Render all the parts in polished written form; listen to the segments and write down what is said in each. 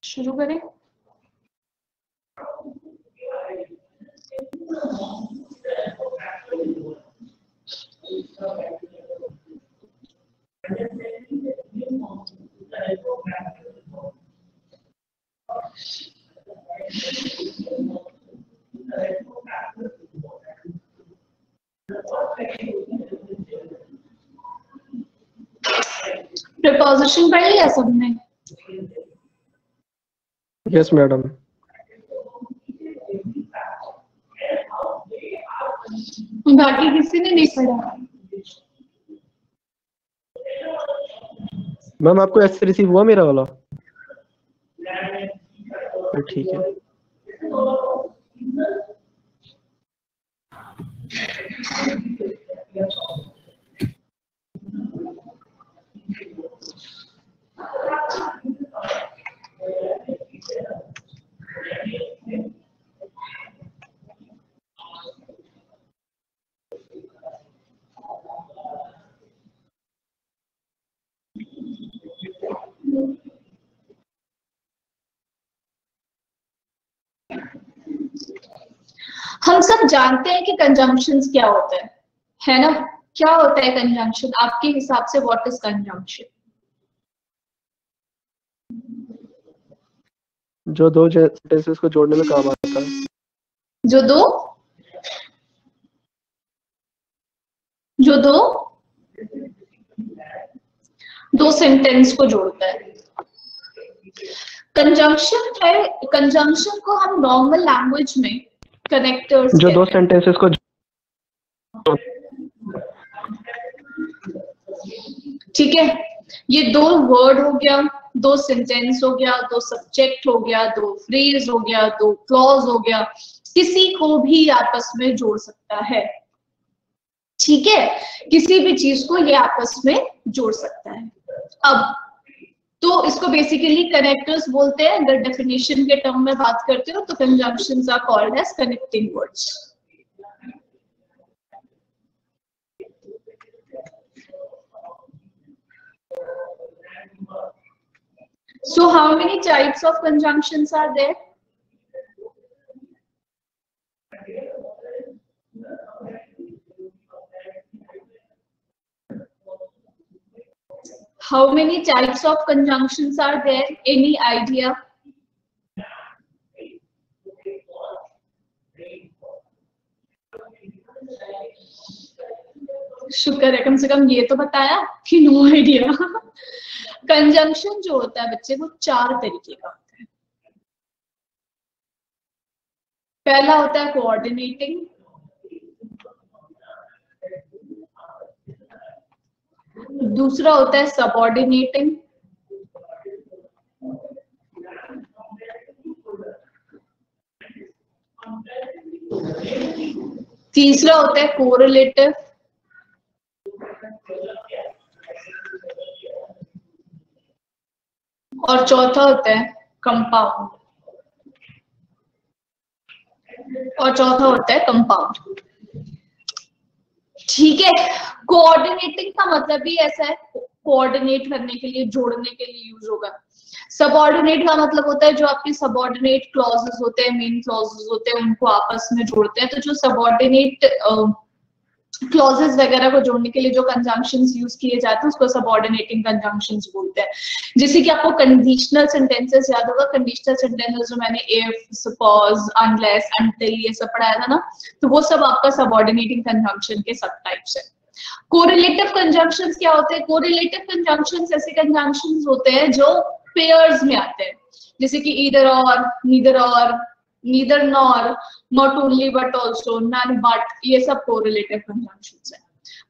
शुरू करें। प्रीपोजिशन पढ़ लिया सबने? Yes madam. बाकी किसी ने नहीं पढ़ा? मैम आपको ऐसे रिसीव हुआ मेरा वाला? ठीक है। हम सब जानते हैं कि कंजंक्शंस क्या होता है ना? क्या होता है कंजंक्शन आपके हिसाब से? What is conjunction? जो दो सेंटेंसेस को जोड़ने में काम आता है। जो दो सेंटेंस को जोड़ता है। कंजंक्शन है, कंजंक्शन को हम नॉर्मल लैंग्वेज में कनेक्टर्स जो दो सेंटेंसेस को ठीक है, ये दो वर्ड हो गया, दो सेंटेंस हो गया, दो सब्जेक्ट हो गया, दो फ्रेज हो गया, दो क्लॉज हो गया, किसी को भी आपस में जोड़ सकता है। ठीक है, किसी भी चीज को ये आपस में जोड़ सकता है। अब तो इसको बेसिकली कनेक्टर्स बोलते हैं। अगर डेफिनेशन के टर्म में बात करते हो तो conjunctions are called as connecting words. So how many types of conjunctions are there? How many types of conjunctions are there? Any idea? शुक्र है कम से कम ये तो बताया कि नो आइडिया। कंजंक्शन जो होता है बच्चे वो चार तरीके का होता है। पहला होता है कोऑर्डिनेटिंग, दूसरा होता है सबऑर्डिनेटिंग, तीसरा होता है कोरिलेटिव, और चौथा होता है कंपाउंड। ठीक है, कोऑर्डिनेटिंग का मतलब भी ऐसा है, कोऑर्डिनेट करने के लिए, जोड़ने के लिए यूज होगा। सबऑर्डिनेट का मतलब होता है जो आपके सबऑर्डिनेट क्लॉजेस होते हैं, मेन क्लॉजेस होते हैं, उनको आपस में जोड़ते हैं। तो जो सबऑर्डिनेट क्लॉजेस वगैरह को जोड़ने के लिए जो कंजंक्शंस यूज किए जाते हैं उसको सबऑर्डिनेटिंग कंजंक्शंस बोलते हैं। जैसे कि आपको कंडीशनल सेंटेंसेस याद होगा, कंडीशनल सेंटेंसेस जो मैंने इफ, सपोज, अनलेस, अनटिल ये सब पढ़ाया था ना, तो वो सब आपका सबऑर्डिनेटिंग कंजंक्शन के सब टाइप्स है। कोरिलेटिव कंजंक्शंस क्या होते हैं? कोरिलेटिव कंजंक्शंस ऐसे कंजंक्शंस होते हैं जो पेयर्स में आते हैं, जैसे कि either or, neither or, neither nor, not only but also, none but, ये सब कोरिलेटिव कंजंक्शंस है।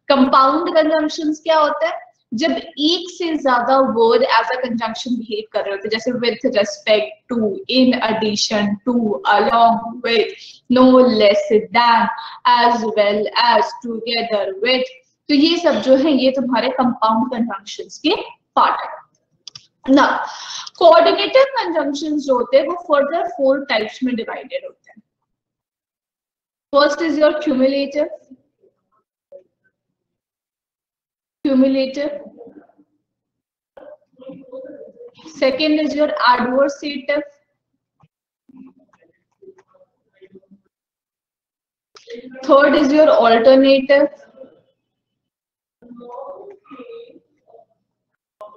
कंपाउंड कंजंक्शंस क्या होता है? जब एक से ज्यादा word as a conjunction behave कर रहे होते हैं, जैसे with respect to, in addition to, along with, no less than, as well as, together with, तो ये सब जो है ये तुम्हारे कंपाउंड कंजंक्शंस के पार्ट है ना। कोऑर्डिनेटिव कंजंक्शंस जो होते हैं वो फर्दर 4 टाइप्स में डिवाइडेड होते हैं। First is your cumulative, Second is your adversative. Third is your alternative.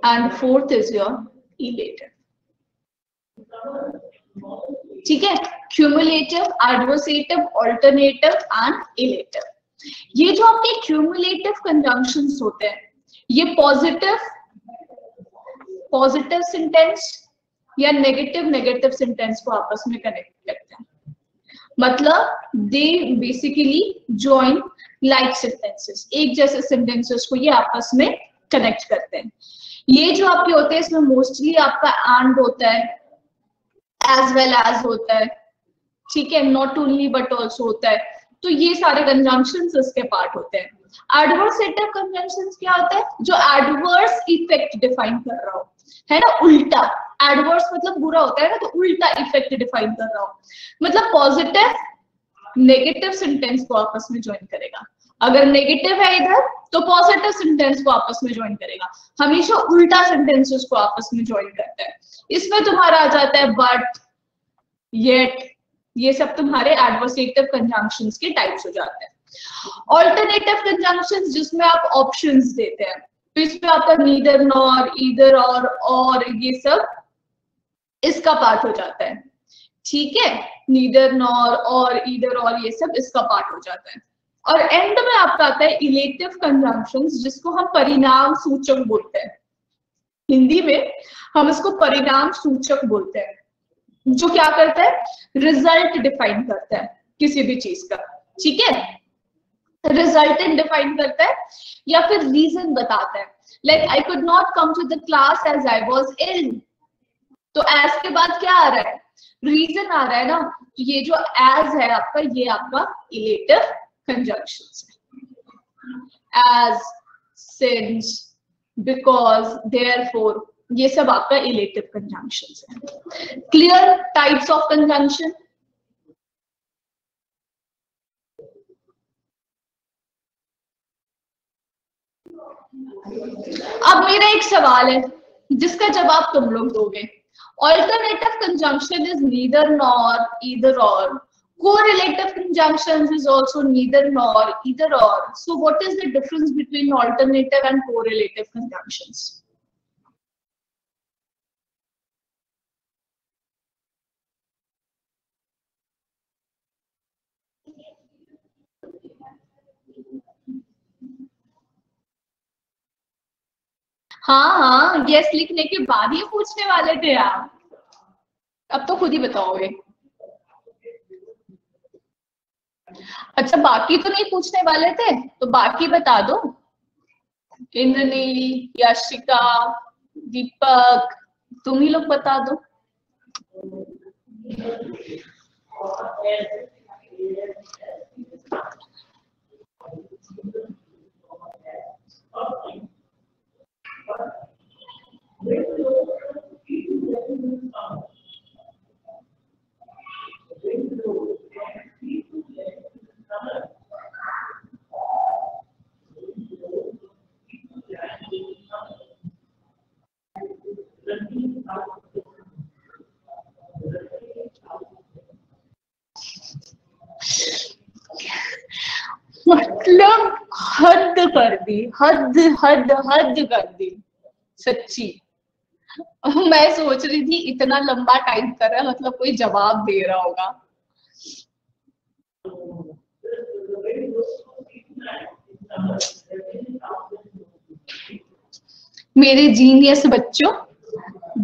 And fourth is your elative. ठीक है, cumulative, adversative, alternative and illative. ये जो आपके क्यूमुलेटिव कंजंक्शंस होते हैं, ये पॉजिटिव सेंटेंस या नेगेटिव सेंटेंस को आपस में कनेक्ट करते हैं. मतलब they basically join like sentences, एक जैसे सेंटेंसेस को ये आपस में कनेक्ट करते हैं. ये जो आपके होते हैं इसमें मोस्टली आपका एंड होता है, एज वेल एज होता है, ठीक है, नॉट ओनली बट ऑल्सो होता है. तो ये सारे कंजंक्शंस इसके पार्ट होते हैं. एडवर्सेटिव कंजंक्शंस क्या होता है? जो एडवर्स इफेक्ट डिफाइन कर रहा हो, है ना, उल्टा. एडवर्स मतलब बुरा होता है ना, तो उल्टा इफेक्ट डिफाइन कर रहा हो. मतलब पॉजिटिव नेगेटिव सेंटेंस को आपस में ज्वाइन करेगा. अगर नेगेटिव है इधर तो पॉजिटिव सेंटेंस को आपस में ज्वाइन करेगा. हमेशा उल्टा सेंटेंसेस को आपस में ज्वाइन करता है. इसमें तुम्हारा आ जाता है बट, येट, ये सब तुम्हारे एडवर्सेटिव कंजंक्शंस के टाइप्स हो जाते हैं. ऑल्टरनेटिव कंजंक्शंस जिसमें आप ऑप्शंस देते हैं, तो इसमें आपका नीदर नॉर, ईदर और ये सब इसका पार्ट हो जाता है. ठीक है, नीदर नॉर और ईदर और ये सब इसका पार्ट हो जाता है. और एंड में आपका आता है इलेटिव कंजंक्शंस जिसको हम परिणाम सूचक बोलते हैं. हिंदी में हम इसको परिणाम सूचक बोलते हैं, जो क्या करता है, रिजल्ट डिफाइन करता है किसी भी चीज का. ठीक है, रिजल्टेंट डिफाइन करता है या फिर रीजन बताता है. Like I could not come to the class as I was ill. तो एज के बाद क्या आ रहा है, रीजन आ रहा है ना. तो ये जो एज है आपका, ये आपका इलेटिव कंजंक्शंस है. एज, सिंस, बिकॉज, देयरफॉर, ये सब आपका इलेटिव कंजंक्शंस है. Clear types of conjunction. अब मेरा एक सवाल है जिसका जवाब तुम लोग दोगे. Alternative conjunction is neither nor, either और. Correlative conjunctions is also neither nor, either or. So what is the difference between alternative and correlative conjunctions? हाँ, यस लिखने के बाद ही पूछने वाले थे आप. अब तो खुद ही बताओगे. अच्छा, बाकी तो नहीं पूछने वाले थे, तो बाकी बता दो. इंद्रनील, यशिका, दीपक, तुम ही लोग बता दो. मतलब हद कर दी, हद हद हद कर दी सच्ची. मैं सोच रही थी इतना लंबा टाइप कर रहा है, मतलब कोई जवाब दे रहा होगा. मेरे जीनियस बच्चों,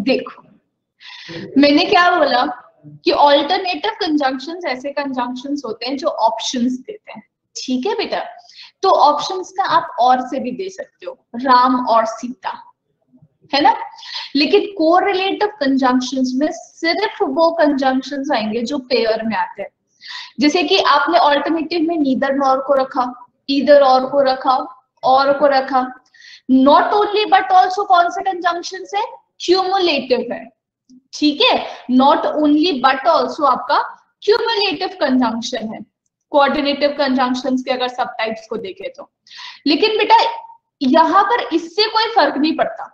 देखो मैंने क्या बोला कि ऑल्टरनेटिव कंजंक्शंस ऐसे कंजंक्शंस होते हैं जो ऑप्शंस देते हैं. ठीक है बेटा, तो ऑप्शंस का आप और से भी दे सकते हो, राम और सीता, है ना. लेकिन कोरिलेटिव कंजंक्शंस में सिर्फ वो कंजंक्शंस आएंगे जो पेयर में आते हैं. जैसे कि आपने ऑल्टरनेटिव में नीदर नॉर को रखा, ईदर और को रखा, और को रखा. नॉट ओनली बट ऑल्सो कौन सा कंजंक्शन है, क्यूमुलेटिव है. ठीक है, नॉट ओनली बट ऑल्सो आपका क्यूमुलेटिव कंजंक्शन है. कोऑर्डिनेटिव कंजंक्शंस के अगर सब टाइप्स को देखें तो. लेकिन बेटा यहाँ पर इससे कोई फर्क नहीं पड़ता.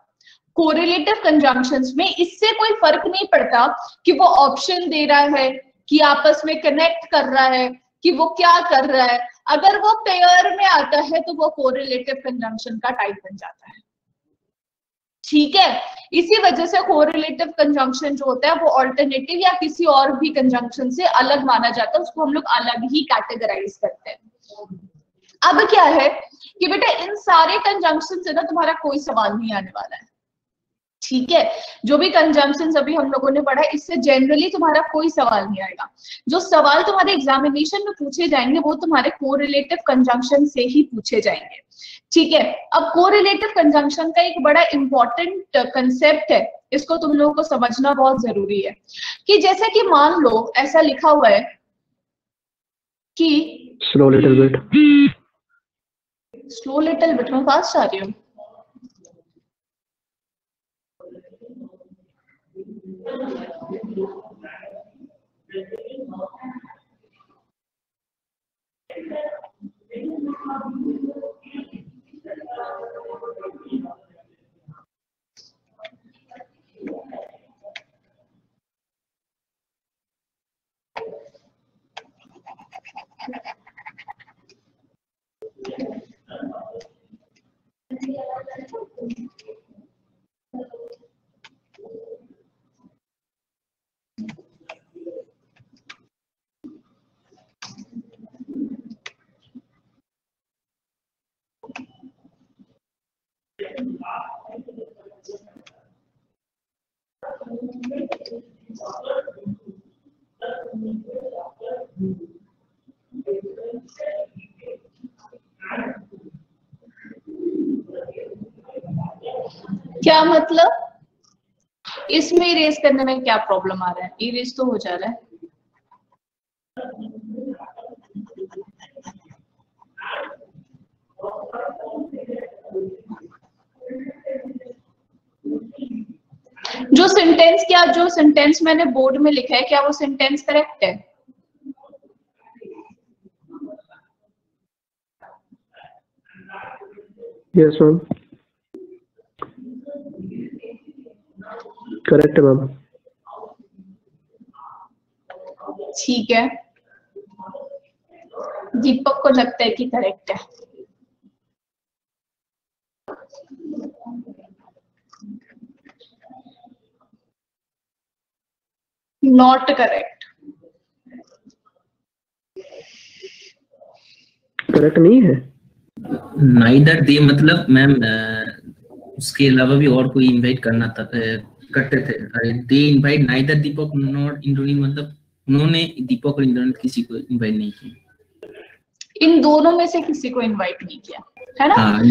कोरिलेटिव कंजंक्शंस में इससे कोई फर्क नहीं पड़ता कि वो ऑप्शन दे रहा है, कि आपस में कनेक्ट कर रहा है, कि वो क्या कर रहा है। अगर वो पेयर में आता है तो वो कोरिलेटिव कंजंक्शन का टाइप बन जाता है। ठीक है, इसी वजह से कोरिलेटिव कंजंक्शन जो होता है वो ऑल्टरनेटिव या किसी और भी कंजंक्शन से अलग माना जाता है, उसको हम लोग अलग ही कैटेगराइज करते हैं। अब क्या है कि बेटा इन सारे कंजंक्शन से ना तुम्हारा कोई सवाल नहीं आने वाला है। ठीक है, जो भी कंजंक्शंस अभी हम लोगों ने पढ़ा है इससे जनरली तुम्हारा कोई सवाल नहीं आएगा। जो सवाल तुम्हारे एग्जामिनेशन में पूछे जाएंगे वो तुम्हारे कोरिलेटिव कंजंक्शन से ही पूछे जाएंगे। ठीक है, अब कोरिलेटिव कंजंक्शन का एक बड़ा इंपॉर्टेंट कंसेप्ट है, इसको तुम लोगों को समझना बहुत जरूरी है। कि जैसे कि मान लो ऐसा लिखा हुआ है कि स्लो लिटिल बिट मैं फास्ट आ रही हूँ। क्या मतलब, इसमें इरेज करने में क्या प्रॉब्लम आ रहा है? इरेज तो हो जा रहा है। जो सेंटेंस मैंने बोर्ड में लिखा है क्या वो सेंटेंस करेक्ट है? यस मैम, करेक्ट है मैम। ठीक है, दीपक को लगता है कि करेक्ट है। Not correct. करेक्ट नहीं है। नाइदर दे मतलब मैम उसके अलावा भी और कोई इनवाइट करना था करते थे। अरे they invite neither Deepak not Indranil, मतलब उन्होंने दीपक और इंद्रनील किसी को इनवाइट नहीं किया। इन दोनों में से किसी को इनवाइट नहीं किया है ना? हाँ,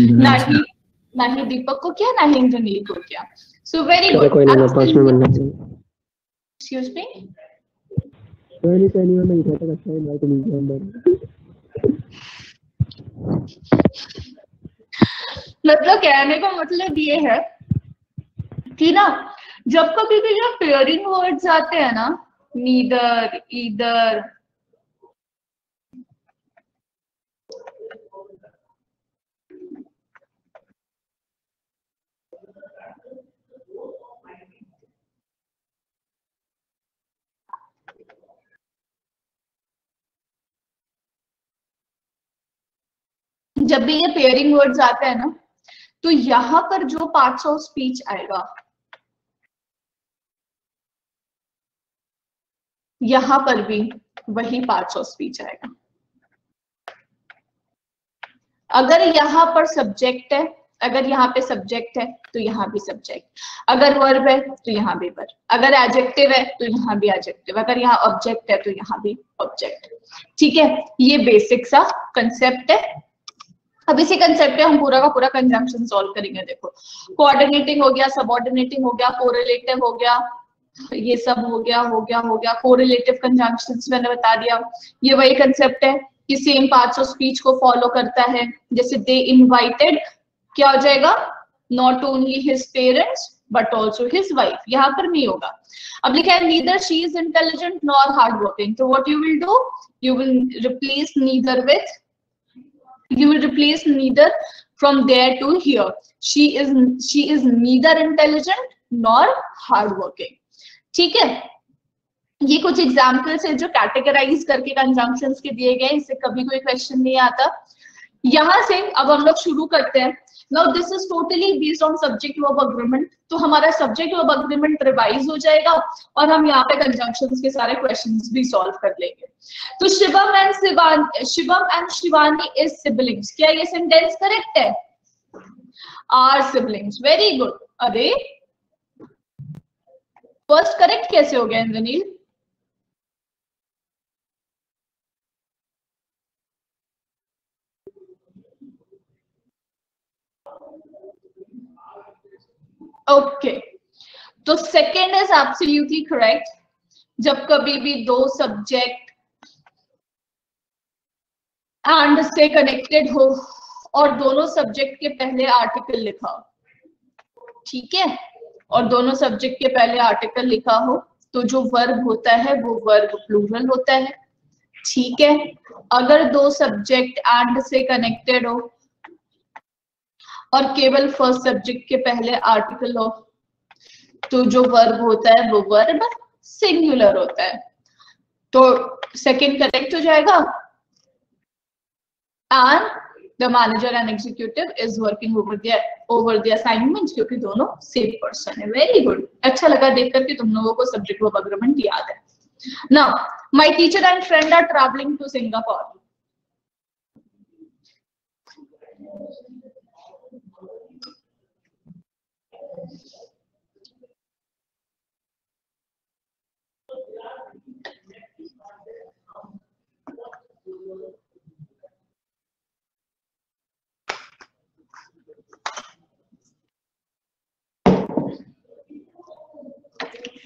ना ही दीपक को किया, ना ही इंद्रनील को किया। So very good. कोई नहीं, 5 में बनना चाहिए। एक्सक्यूज मी, पहली बार मैं इधर तक अच्छा इनवाइट नहीं किया अंदर। मतलब कहने का मतलब ये है कि ना जब कभी भी जो पेयरिंग वर्ड्स आते हैं ना, नीदर, ईदर, जब भी ये पेयरिंग वर्ड्स आते हैं ना तो यहां पर जो पार्ट्स ऑफ स्पीच आएगा, यहां पर भी वही पार्ट्स ऑफ स्पीच आएगा। अगर यहाँ पर सब्जेक्ट है, अगर यहाँ पे सब्जेक्ट है तो यहाँ भी सब्जेक्ट, अगर वर्ब है तो यहाँ भी वर्ब, अगर एडजेक्टिव है तो यहाँ भी एडजेक्टिव, अगर यहाँ ऑब्जेक्ट है तो यहाँ भी ऑब्जेक्ट। ठीक है, ये बेसिक सा कंसेप्ट है। अब इसी कंसेप्ट पे हम पूरा का पूरा कंजंक्शन सॉल्व करेंगे। देखो, कोऑर्डिनेटिंग हो गया, सबऑर्डिनेटिंग हो गया, कोरिलेटिव हो गया, ये सब हो गया। कोरिलेटिव कंजंक्शंस मैंने बता दिया, ये वही कंसेप्ट है कि सेम पार्ट्स ऑफ स्पीच को फॉलो करता है। जैसे दे इनवाइटेड, क्या हो जाएगा? Not only his parents but also his wife, यहाँ पर नहीं होगा। अब लिखा है neither she is intelligent nor hard working, तो what you will do, you will replace neither with, you will replace neither from there to here. She is neither intelligent nor hardworking. ठीक है, ये कुछ एग्जाम्पल्स है जो categorise करके conjunctions के दिए गए, इससे कभी कोई क्वेश्चन नहीं आता। यहां से अब हम लोग शुरू करते हैं। Now this is totally based on subject verb agreement, तो हमारा सब्जेक्ट वर्ब अग्रीमेंट रिवाइज हो जाएगा और हम यहाँ पे कंजंक्शंस के सारे क्वेश्चंस भी सॉल्व कर लेंगे। तो Shivam and Shivani is siblings, क्या ये सेंटेंस करेक्ट है? Are siblings, very good. अरे फर्स्ट करेक्ट कैसे हो गया इंद्रनील? ओके, तो सेकेंड इज एब्सोल्युटली करेक्ट। जब कभी भी दो सब्जेक्ट एंड से कनेक्टेड हो और दोनों सब्जेक्ट के पहले आर्टिकल लिखा हो, ठीक है, और दोनों सब्जेक्ट के पहले आर्टिकल लिखा हो, तो जो वर्ब होता है वो वर्ब प्लूरल होता है। ठीक है, अगर दो सब्जेक्ट एंड से कनेक्टेड हो और केवल फर्स्ट सब्जेक्ट के पहले आर्टिकल हो, तो जो वर्ब होता है वो वर्ब सिंगुलर होता है। तो सेकंड करेक्ट हो जाएगा। And the manager and executive is working over the assignment, क्योंकि दोनों सेम पर्सन है। वेरी गुड, अच्छा लगा देख करके तुम लोगों को सब्जेक्ट वर्ब अग्रीमेंट याद है। Now my teacher and friend are travelling to Singapore.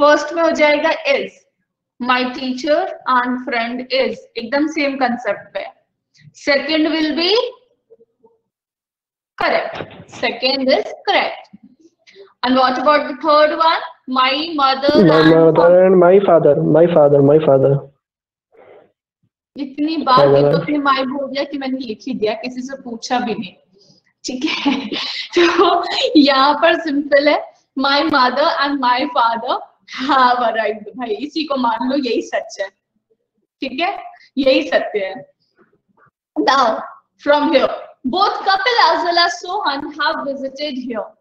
First में हो जाएगा is, my teacher and friend is, एकदम सेम कंसेप्ट पे। Second will be correct, second is correct. And what about the third one? My mother and my father. इतनी बार भी तो अपनी माई बोल दिया कि मैंने लिख ही दिया, किसी से पूछा भी नहीं। ठीक है, तो यहाँ पर सिंपल है, माई मदर एंड माई फादर। हाँ राइट भाई, इसी को मान लो, यही सच है। ठीक है, यही सत्य है। Now from here, both Kapil as well as Sohan have visited here.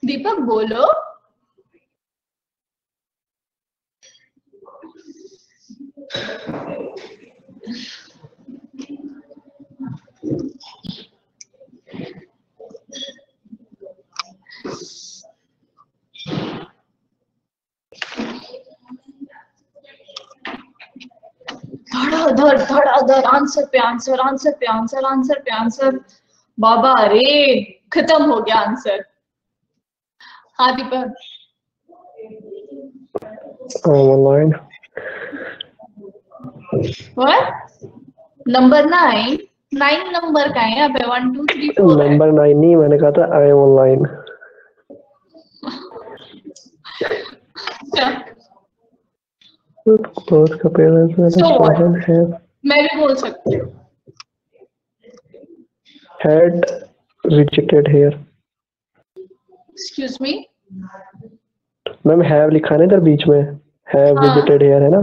Deepak बोलो। धड़ाधड़ आंसर पे आंसर, आंसर पे आंसर, आंसर पे आंसर। बाबा रे, खत्म हो गया आंसर। हाँ Deepak. online What? Number 9 number का है यहाँ पे, 1 2 3 4 नंबर 9 नहीं, मैंने कहा था I am online. Both Kapil मैं भी बोल सकती हूँ। had visited here। Excuse me? Ma'am have लिखा है ना इधर बीच में, have visited here है ना,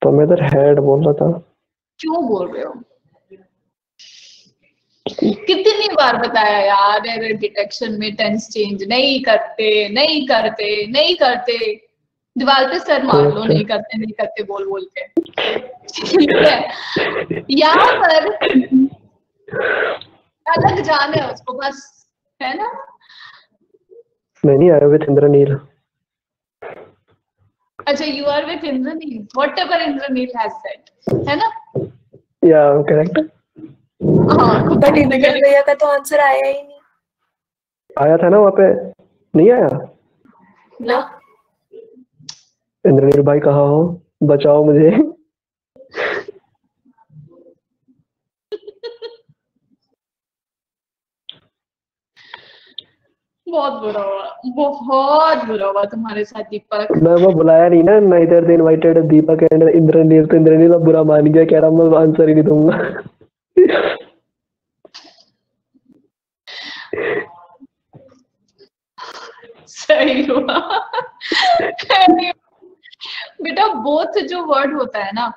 तो मैं इधर had बोल रहा था। क्यों बोल रहे हो? कितनी बार बताया यार, एरर डिटेक्शन में टेंस चेंज नहीं करते। दीवार पे सर मार लो, नहीं करते बोल बोल के। ठीक है, यहाँ पर अलग जान है उसको बस, है ना? नहीं आया विद इंद्रनील। अच्छा, you are with Indraneel, whatever Indraneel has said, है ना? या करेक्ट। हाँ, बट इंद्रनील भैया का तो आंसर आया ही नहीं। आया था ना वहाँ पे, नहीं आया ना? इंद्रनील भाई कहाँ हो, बचाओ मुझे। बहुत बुरा हुआ तुम्हारे साथ दीपक। मैं वो बुलाया नहीं ना, neither they invited Deepak and Indraneel, तो इंद्रनील अब बुरा मान गया, कह रहा मैं आंसर ही नहीं दूंगा। सही हुआ। बेटा बोथ जो वर्ड होता है ना,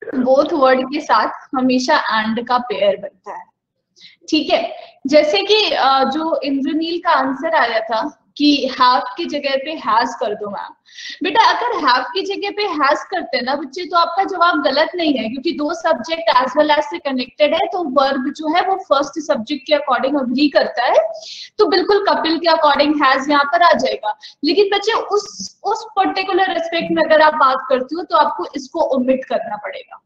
बोथ वर्ड के साथ हमेशा एंड का पेयर बनता है, ठीक है। जैसे कि जो इंद्रनील का आंसर आया था कि हैव की जगह पे हैज कर दो मैम। बेटा अगर हैव की जगह पे हैज करते हैं ना बच्चे, तो आपका जवाब गलत नहीं है, क्योंकि दो सब्जेक्ट एज वेल एज से कनेक्टेड है, तो वर्ब जो है वो फर्स्ट सब्जेक्ट के अकॉर्डिंग अग्री करता है, तो बिल्कुल कपिल के अकॉर्डिंग हैज यहाँ पर आ जाएगा। लेकिन बच्चे उस पर्टिकुलर एस्पेक्ट में अगर आप बात करते हो तो आपको इसको ओमिट करना पड़ेगा,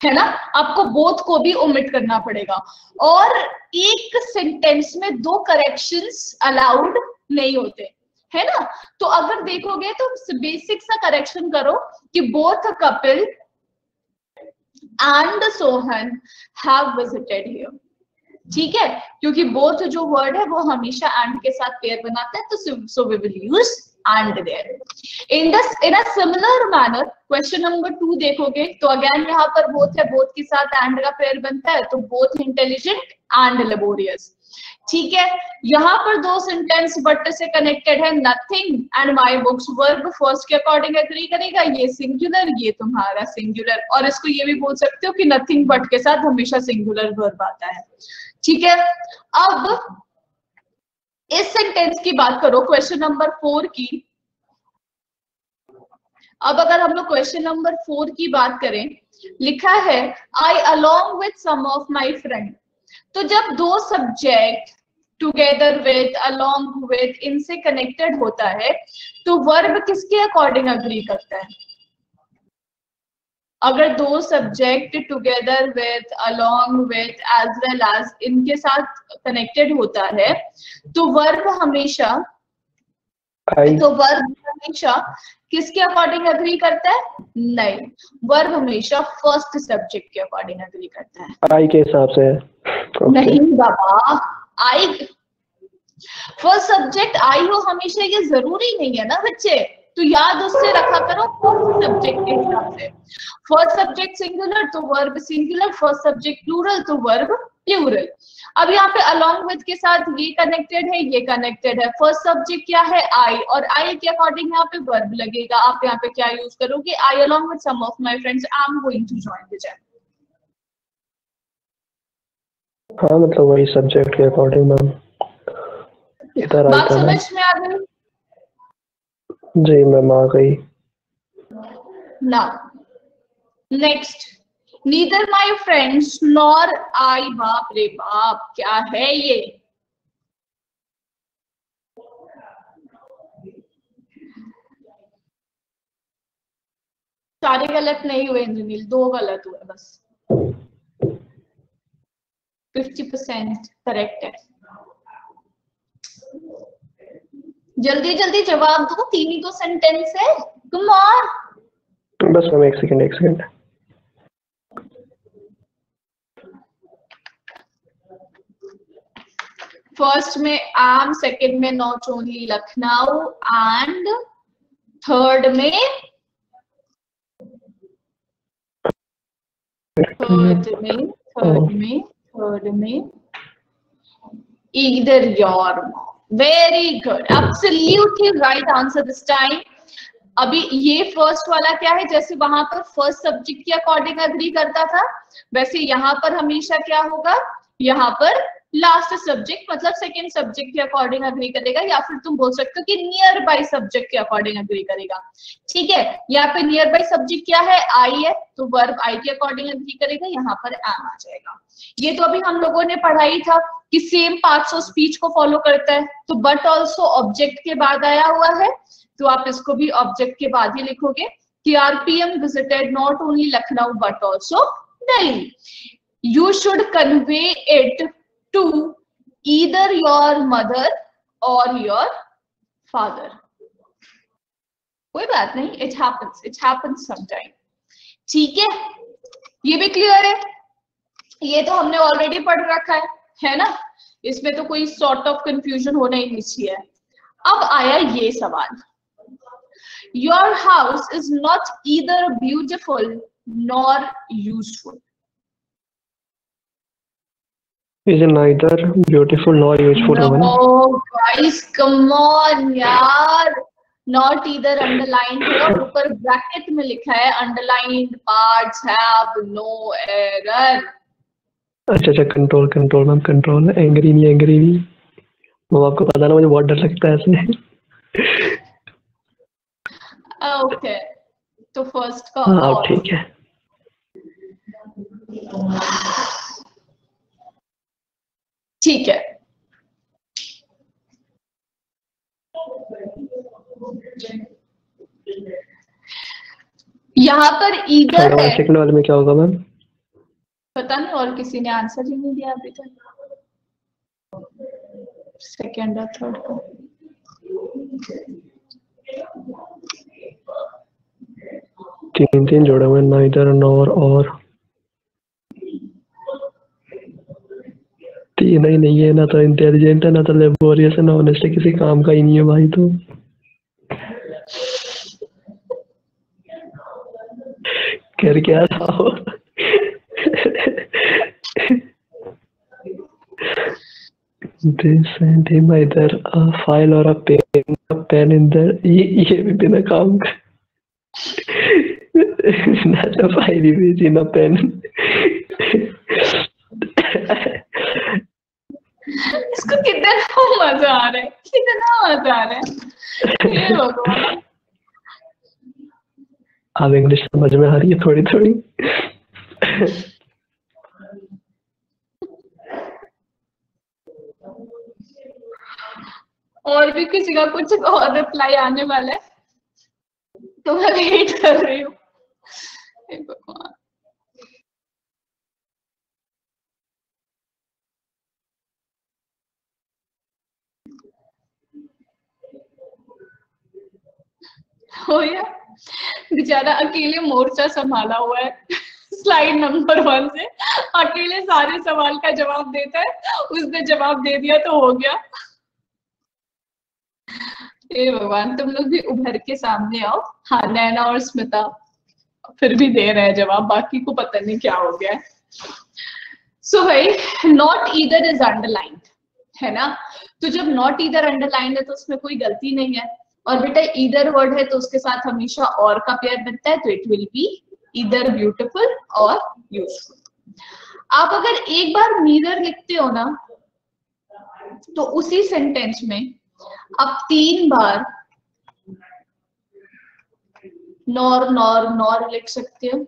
है ना, आपको बोथ को भी ओमिट करना पड़ेगा। और एक सेंटेंस में दो करेक्शंस अलाउड नहीं होते, है ना। तो अगर देखोगे तो बेसिक सा करेक्शन करो कि both Kapil and Sohan have visited here, ठीक है, क्योंकि बोथ जो वर्ड है वो हमेशा एंड के साथ पेयर बनाता है, तो so we will use and there. In a similar manner, question number 2 देखोगे तो अगेन यहाँ पर बोथ है, बोथ के साथ एंड का पेयर बनता है, तो बोथ इंटेलिजेंट एंड लेबोरियस, ठीक है। यहाँ पर दो सेंटेंस बट से कनेक्टेड है, nothing and my books, verb first के अकॉर्डिंग एग्री करेगा, ये सिंगुलर, ये तुम्हारा सिंगुलर, और इसको ये भी बोल सकते हो कि नथिंग बट के साथ हमेशा सिंगुलर वर्ब आता है, ठीक है। अब इस सेंटेंस की बात करो क्वेश्चन नंबर 4 की। अब अगर हम लोग क्वेश्चन नंबर 4 की बात करें, लिखा है I along with some of my friend. तो जब दो subject together with, along with, इनसे कनेक्टेड होता है तो वर्ब किसके अकॉर्डिंग अग्री करता है? अगर दो subject together with, along with, as well as, इनके साथ कनेक्टेड होता है तो वर्ब हमेशा किसके अकॉर्डिंग अग्री करता है? नहीं, वर्ब हमेशा फर्स्ट सब्जेक्ट के अकॉर्डिंग अग्री करता है, आई के हिसाब से। नहीं बाबा, आई फर्स्ट सब्जेक्ट आई हो हमेशा ये जरूरी नहीं है ना बच्चे, तो याद उससे रखा करो फर्स्ट सब्जेक्ट के हिसाब से। फर्स्ट सब्जेक्ट सिंगुलर तो verb singular, first subject plural तो वर्ब प्लूरल। अब यहाँ पे अलोंग विथ के साथ ये कनेक्टेड है, ये कनेक्टेड है, फर्स्ट सब्जेक्ट क्या है? आई, और आई के अकॉर्डिंग यहाँ पे वर्ब लगेगा। आप यहाँ पे क्या यूज करोगे? I along with some of my friends I am going to join the gym. हाँ मतलब वही सब्जेक्ट के अकॉर्डिंग मैम। इधर बात समझ में आ गई? जी मैम आ गई। Now, next, neither my friends nor I, बाप रे बाप, क्या है ये? सारे गलत नहीं हुए इंद्रनील, 2 गलत हुए बस, 50% करेक्ट है। जल्दी जल्दी जवाब दो, 3 ही तो सेंटेंस है, कम ऑन। बस मैम एक सेकंड। फर्स्ट में आम, सेकंड में not only Lucknow, and third में either your mom। Very good, absolutely right answer this time. अभी ये फर्स्ट वाला क्या है, जैसे वहां पर फर्स्ट सब्जेक्ट के अकॉर्डिंग एग्री करता था, वैसे यहाँ पर हमेशा क्या होगा, यहाँ पर लास्ट सब्जेक्ट मतलब सेकंड सब्जेक्ट के अकॉर्डिंग एग्री करेगा, या फिर तुम बोल सकते हो कि नियर बाय सब्जेक्ट के अकॉर्डिंग एग्री करेगा। ठीक है, यहाँ पे नियर बाय सब्जेक्ट क्या है? आई है, तो वर्ब आई के अकॉर्डिंग एग्री करेगा, यहाँ पर एम आ जाएगा। ये तो अभी हम लोगों ने पढ़ाई था कि सेम पार्ट्स ऑफ स्पीच को फॉलो करता है, तो बट ऑल्सो ऑब्जेक्ट के बाद आया हुआ है, तो आप इसको भी ऑब्जेक्ट के बाद ही लिखोगे कि RPM visited not only Lucknow but also Delhi. You should convey it to either your mother or your father। कोई बात नहीं, it happens sometime। ठीक है, ये भी क्लियर है, ये तो हमने ऑलरेडी पढ़ रखा है ना। इसमें तो कोई सॉर्ट ऑफ कंफ्यूजन होना ही नहीं चाहिए। अब आया ये सवाल, your house is not either beautiful nor useful. Is neither beautiful nor useful होगा ना? No guys, come on यार, not either underlined है और ऊपर ब्रैकेट में लिखा है underlined parts have no error। अच्छा, कंट्रोल मैम, कंट्रोल, एंग्री नहीं। वो आपको पता ना, मुझे बहुत डर लगता है ऐसे। ओके, तो फर्स्ट का हाँ और ठीक है। ठीक है। यहाँ पर ईदर है, सेकंड वाले में क्या होगा मैम? पता नहीं, और किसी ने आंसर ही नहीं दिया अभी तक, सेकंड और थर्ड का। तीन जोड़े हुए, नाइदर, नॉर और तीन ही नहीं है ना, तो इंटेलिजेंट है ना, तो लेबोरियस है ना, ऑनेस्टली किसी काम का ही नहीं है भाई। तो कर क्या रहा हो? They sent him either a file or a pen in the ये भी बिना काम का ना, तो फाइल ही भेजी ना पेन। इसको कितना मजा आ रहा है, कितना मजा आ रहा है, हे भगवान। अब इंग्लिश समझ में आ रही है थोड़ी थोड़ी। और भी किसी का कुछ और रिप्लाई आने वाला है, तो मैं वेट कर रही हूँ। हे भगवान, हो या बेचारा अकेले मोर्चा संभाला हुआ है स्लाइड नंबर 1 से, अकेले सारे सवाल का जवाब देता है, उसने जवाब दे दिया तो हो गया। हे भगवान, तुम लोग भी उभर के सामने आओ। हाँ, नैना और स्मिता फिर भी दे रहे हैं जवाब, बाकी को पता नहीं क्या हो गया है। सो भाई, नॉट ईदर इज अंडरलाइंड है ना, तो जब नॉट ईदर अंडरलाइंड है तो उसमें कोई गलती नहीं है। और बेटा ईदर वर्ड है तो उसके साथ हमेशा और का पेयर बनता है, तो it will be either beautiful और यूजफुल। आप अगर एक बार नीदर लिखते हो ना, तो उसी सेंटेंस में आप 3 बार नॉर लिख सकते हो,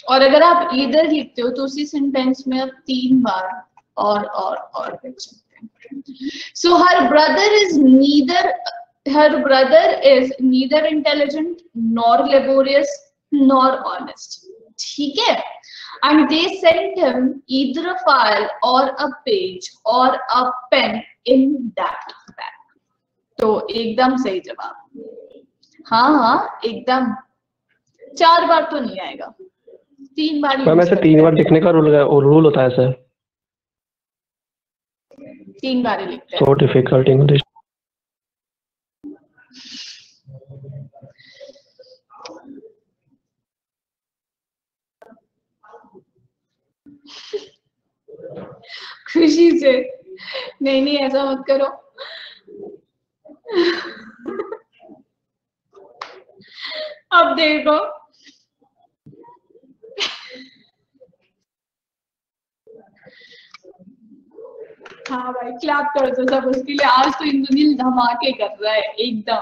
और अगर आप ईदर लिखते हो तो उसी सेंटेंस में आप 3 बार और लिख सकते हैं। So her brother is neither intelligent nor laborious nor honest, ठीक है। And they sent him either a file or a page or a pen in that bag. तो एकदम सही जवाब। हाँ, एकदम। 4 बार तो नहीं आएगा, 3 बार। मैम ऐसे 3 बार लिखने का रूल होता है सर? 3 बार ही लिखते हैं। So difficult English. खुशी से नहीं, ऐसा मत करो। अब देखो, हाँ भाई, क्लैप कर दो सब उसके लिए। आज तो इंद्रनील धमाके कर रहा है एकदम।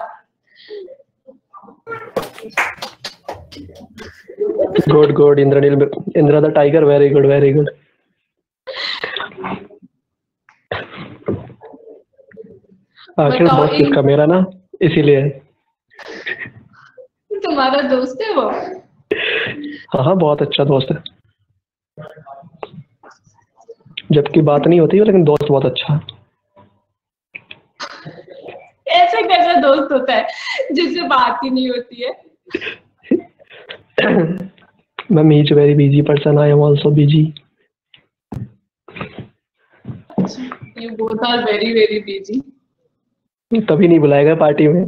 Good Indira the tiger, very good. आखिर दोस्त किसका? मेरा ना, इसीलिए। तुम्हारा दोस्त है वो? हाँ, बहुत अच्छा दोस्त है, जबकि बात नहीं होती है, लेकिन दोस्त बहुत अच्छा है। ऐसे कैसा दोस्त होता है जिससे बात ही नहीं होती है? Ma'am, he is very busy person. I am also busy. both are very very busy. तभी नहीं बुलाएगा पार्टी में।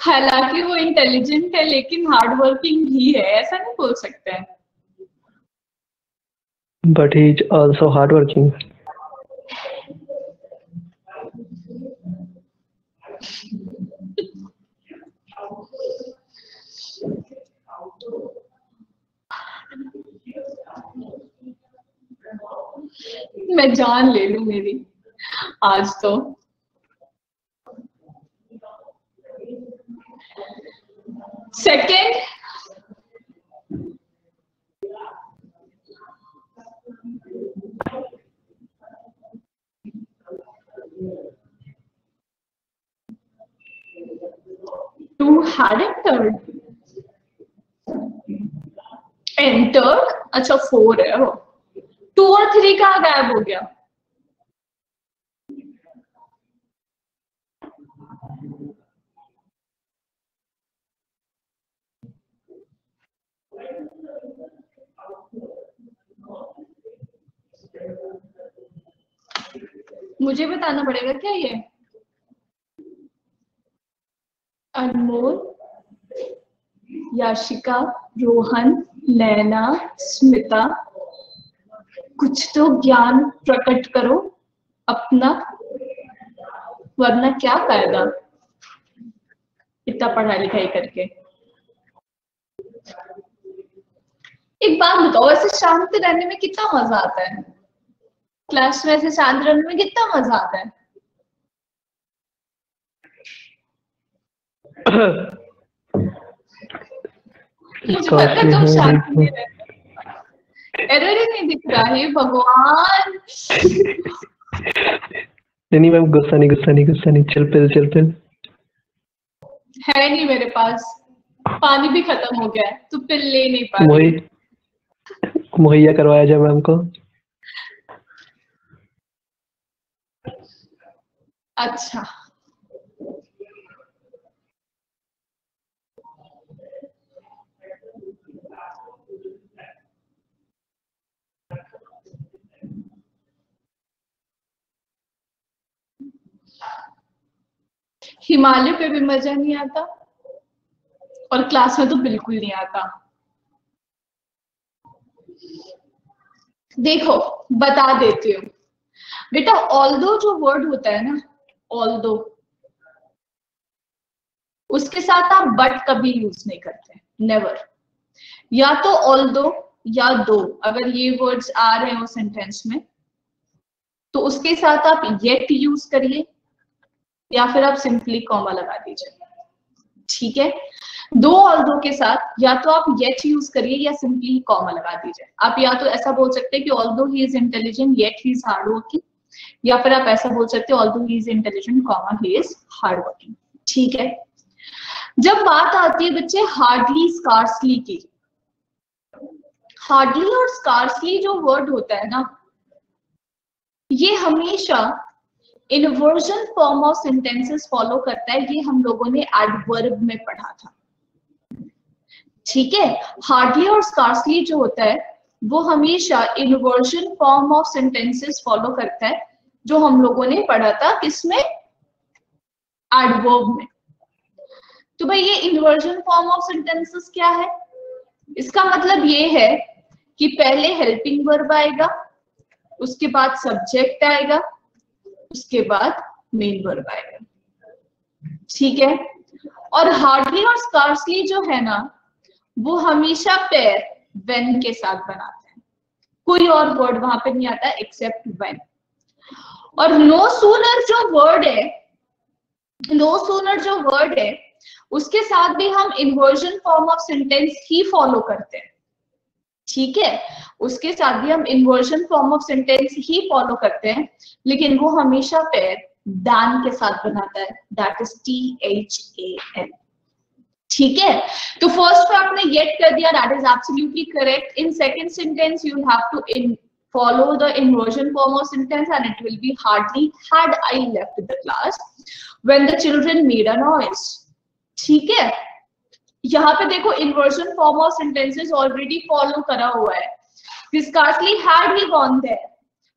हालांकि वो इंटेलिजेंट है लेकिन हार्ड वर्किंग भी है, ऐसा नहीं बोल सकते हैं। But he is also hardworking. मैं जान ले लूं मेरी आज तो। Second, to had entered. Entered? अच्छा 4 है वो। 2 और 3 कहाँ गायब हो गया? मुझे बताना पड़ेगा क्या ये? अनमोल, याशिका, रोहन, नैना, स्मिता, कुछ तो ज्ञान प्रकट करो अपना, वरना क्या फायदा इतना पढ़ाई लिखाई करके। एक बात बताओ, ऐसे शांत रहने में कितना मजा आता है? क्लास में ऐसे शांत रहने में कितना मजा आता है? मुझे पता तुम शांत नहीं रहते। एरर ही नहीं दिख रहा है भगवान। नहीं मैम, गुस्सा नहीं, चिल पिल है नहीं मेरे पास, पानी भी खत्म हो गया है, तू पिल ले नहीं पा रही। मुहैया करवाया जाए मैम को। अच्छा, हिमालय पे भी मजा नहीं आता और क्लास में तो बिल्कुल नहीं आता। देखो बता देती हूँ बेटा, ऑल्दो जो वर्ड होता है ना, ऑल्दो, उसके साथ आप बट कभी यूज नहीं करते, नेवर। या तो ऑल्दो या दो, अगर ये वर्ड्स आ रहे हो सेंटेंस में तो उसके साथ आप येट यूज करिए या फिर आप सिंपली कॉमा लगा दीजिए, ठीक है। दो ऑल्दो के साथ या तो आप येट यूज करिए या सिंपली कॉमा लगा दीजिए। आप या तो ऐसा बोल सकते हैं कि although he is intelligent yet he is hard working, या फिर आप ऐसा बोल सकते हैं although he is intelligent comma he is hard working, ठीक है। जब बात आती है बच्चे हार्डली स्कार्सली की, हार्डली और स्कार्सली जो वर्ड होता है ना, ये हमेशा inversion form of sentences follow करता है। ये हम लोगों ने एडवर्ब में पढ़ा था, ठीक है। हार्डली और स्कार्सली जो होता है वो हमेशा inversion form of sentences follow करता है, जो हम लोगों ने पढ़ा था किसमें, एडवर्ब में। तो भाई ये इनवर्जन फॉर्म ऑफ सेंटेंसेस क्या है? इसका मतलब ये है कि पहले हेल्पिंग वर्ब आएगा, उसके बाद सब्जेक्ट आएगा, उसके बाद मेन वर्ब आएगा, ठीक है। और हार्डली और स्कार्सली जो है ना, वो हमेशा पेयर व्हेन के साथ बनाते हैं, कोई और वर्ड वहां पे नहीं आता एक्सेप्ट व्हेन। और नो सूनर जो वर्ड है, नो सूनर जो वर्ड है उसके साथ भी हम inversion form of sentence he follow करते हैं, ठीक है। उसके साथ भी हम inversion form of sentence he follow करते हैं, लेकिन वो हमेशा पेयर दैन के साथ बनाता है, दैट इज THAN, ठीक है। तो फर्स्ट पे आपने येट कर दिया, that is absolutely correct. In second sentence you have to follow the inversion form of sentence and it will be hardly had I left the class when the children made a noise, ठीक है। यहाँ पे देखो inversion form of sentences already follow करा हुआ है. Scarcely had he gone there,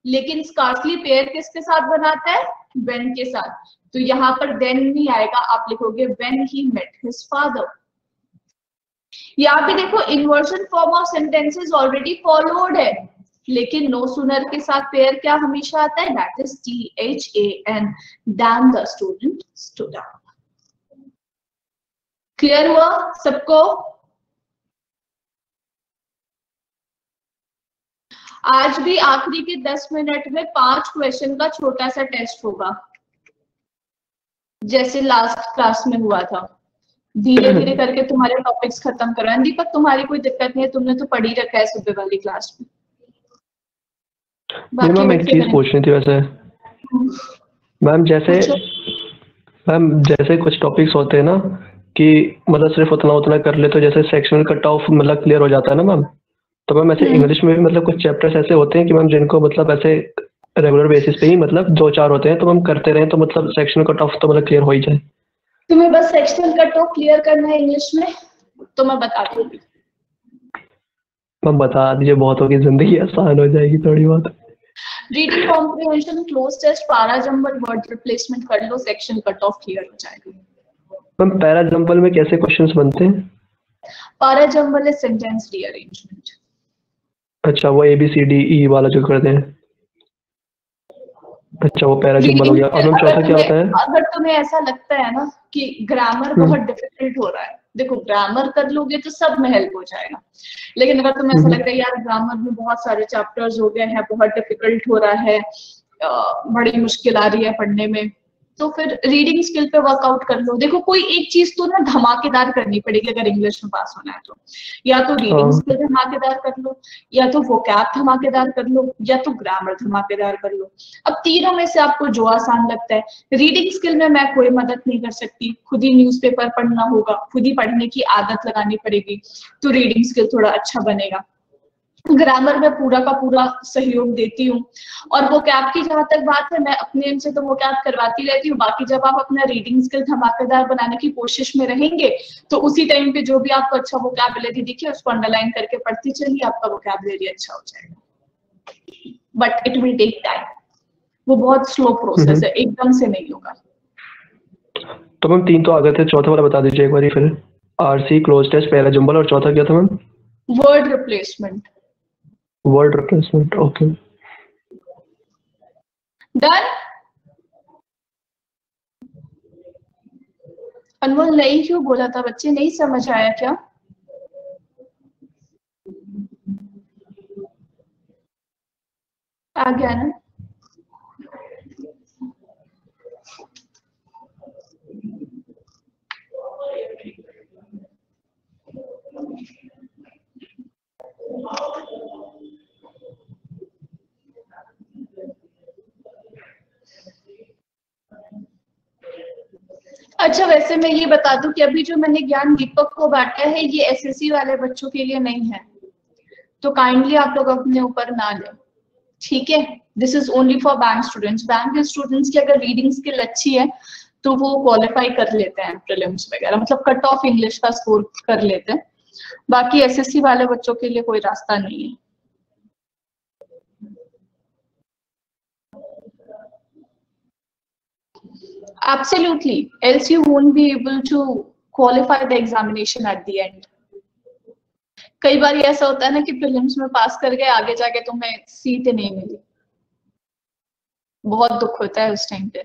लेकिन scarcely pair किसके साथ बनाता है? व्हेन के साथ. तो यहाँ पर देन नहीं आएगा, आप लिखोगे when he met his father. यहाँ पे देखो inversion form of sentences already followed है, लेकिन नो सूनर के साथ पेयर क्या हमेशा आता है? That is THAN, than the student stood up. Clear हुआ सबको? आज भी आखिरी के 10 मिनट में 5 क्वेश्चन का छोटा सा टेस्ट होगा, जैसे लास्ट क्लास में हुआ था. धीरे धीरे करके तुम्हारे टॉपिक्स खत्म करवाएं. दीपक तुम्हारी कोई दिक्कत नहीं है, तुमने तो पढ़ ही रखा है सुबह वाली क्लास में. मैम एक चीज पूछनी थी वैसे. मैम जैसे कुछ टॉपिक्स होते हैं ना कि मतलब सिर्फ उतना उतना कर ले तो जैसे सेक्शनल कट ऑफ मतलब क्लियर हो जाता है ना मैम. तो मैम ऐसे इंग्लिश में भी मतलब कुछ चैप्टर्स ऐसे होते हैं कि मैम जिनको मतलब ऐसे रेगुलर बेसिस पे ही मतलब 2-4 होते हैं तो मैम करते रहे तो मतलब सेक्शनल कट ऑफ तो मतलब क्लियर हो ही जाए. तुम्हें बस सेक्शनल कट ऑफ क्लियर करना है इंग्लिश में, तो मैं बता दूंगी. मैम बता दीजिए, बहुत होगी, जिंदगी आसान हो जाएगी थोड़ी बहुत. Reading comprehension, cloze test, para jumble, word replacement कर लो, सेक्शन कट ऑफ क्लियर हो जाएगा. मैम पैरा जंबल में कैसे क्वेश्चंस बनते हैं? Para jumble is sentence rearrangement. अच्छा, वो ABCDE वाला जो करते हैं. अच्छा, वो पैरा जंबल हो गया. और मैम चौथा क्या होता है? अगर तुम्हें ऐसा लगता है ना कि ग्रामर बहुत डिफिकल्ट हो रहा है, देखो ग्रामर कर लोगे तो सब में हेल्प हो जाएगा. लेकिन अगर तुम्हें ऐसा लगता है यार ग्रामर में बहुत सारे चैप्टर्स हो गए हैं, बहुत डिफिकल्ट हो रहा है, बड़ी मुश्किल आ रही है पढ़ने में, तो फिर रीडिंग स्किल पे वर्कआउट कर लो. देखो कोई एक चीज तो ना धमाकेदार करनी पड़ेगी अगर इंग्लिश में पास होना है तो. या तो रीडिंग स्किल धमाकेदार कर लो, या तो वोकैब धमाकेदार कर लो, या तो ग्रामर धमाकेदार कर लो. अब तीनों में से आपको जो आसान लगता है. रीडिंग स्किल में मैं कोई मदद नहीं कर सकती, खुद ही न्यूज़पेपर पढ़ना होगा, खुद ही पढ़ने की आदत लगानी पड़ेगी, तो रीडिंग स्किल थोड़ा अच्छा बनेगा. ग्रामर में पूरा का पूरा सहयोग देती हूँ. और वोकैब की जहां तक बात है, मैं अपने एंड से तो वोकैब करवाती रहती हूँ. बाकी जब आप अपना रीडिंग स्किल धमाकेदार बनाने की कोशिश में रहेंगे तो उसी टाइम पे जो भी आपको अच्छा वोकैबुलरी दिखे उसको अंडरलाइन करके पढ़ती चलिए, आपका वोकैबुलरी अच्छा हो जाएगा. But it will take time, वो बहुत स्लो प्रोसेस है, एकदम से नहीं होगा. तो मैम 3 तो आ गए थे, चौथा वाला बता दीजिए एक बार फिर. RC, cloze test, para jumble, और चौथा क्या था ma'am? Word replacement. Word replacement. Okay, done. Anmol नहीं क्यों बोला था बच्चे, नहीं समझ आया क्या? आ गया ना? अच्छा, वैसे मैं ये बता दूं कि अभी जो मैंने ज्ञान दीपक को बांटा है ये SSC वाले बच्चों के लिए नहीं है, तो काइंडली आप लोग अपने ऊपर ना लें, ठीक है? This is only for bank students. Bank के स्टूडेंट्स की अगर रीडिंग स्किल अच्छी है तो वो क्वालिफाई कर लेते हैं प्रीलिम्स वगैरह, मतलब कट ऑफ इंग्लिश का स्कोर कर लेते हैं. बाकी SSC वाले बच्चों के लिए कोई रास्ता नहीं है. Absolutely, else you won't be able to qualify the examination at the end. कई बार ऐसा होता है ना कि प्रीलिम्स में पास कर गए, आगे जाके तुम्हें सीट नहीं मिली, बहुत दुख होता है उस टाइम पे.